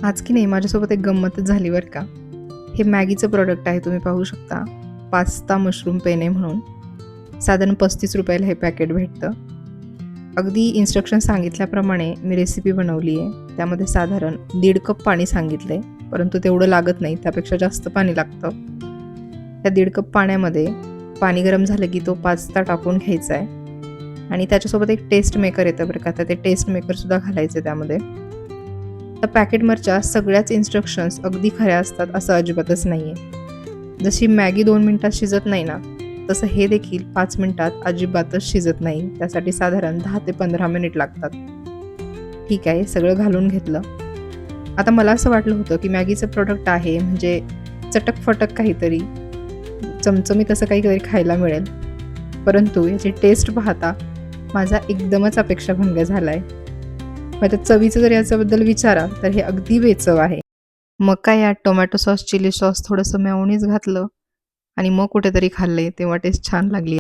आज की नाही माझ्यासोबत एक गंमतच झाली बरं का. हे मॅगीचं प्रॉडक्ट आहे, तुम्ही पाहू शकता. पास्ता मशरूम पेने म्हणून. साधारण ₹35 हे पॅकेट भेटतं. अगदी इन्स्ट्रक्शन सांगितल्याप्रमाणे मी रेसिपी बनवली आहे. त्यामध्ये साधारण 1.5 कप पाणी सांगितलं आहे, परंतु तेवढं लागत नाही, त्यापेक्षा जास्त पाणी लागतं. त्या 1.5 कप पाण्यामध्ये पाणी गरम झालं की तो पास्ता टाकून घ्यायचा आहे आणि त्याच्यासोबत एक टेस्ट मेकर येतं बरं का, तर ते टेस्ट मेकरसुद्धा घालायचं त्यामध्ये. तर पॅकेटवरच्या सगळ्याच इन्स्ट्रक्शन्स अगदी खऱ्या असतात असं अजिबातच नाही आहे. जशी मॅगी 2 मिनिटात शिजत नाही ना, तसं हे देखील 5 मिनिटात अजिबातच शिजत नाही. त्यासाठी साधारण 10 ते 15 मिनिट लागतात. ठीक आहे, सगळं घालून घेतलं. आता मला असं वाटलं होतं की मॅगीचं प्रॉडक्ट आहे म्हणजे चटक-फटक काहीतरी, चमचमीत असं काहीतरी खायला मिळेल. परंतु याची टेस्ट पाहता माझा एकदमच अपेक्षाभंग झाला आहे. माझ्या चवीचं जर याच्याबद्दल विचाराल तर हे अगदी बेचव आहे. मग काय यात टोमॅटो सॉस, चिली सॉस, थोडंसं मेयोनीज घातलं आणि मग कुठेतरी खाल्ले, तेव्हा टेस्ट छान लागली.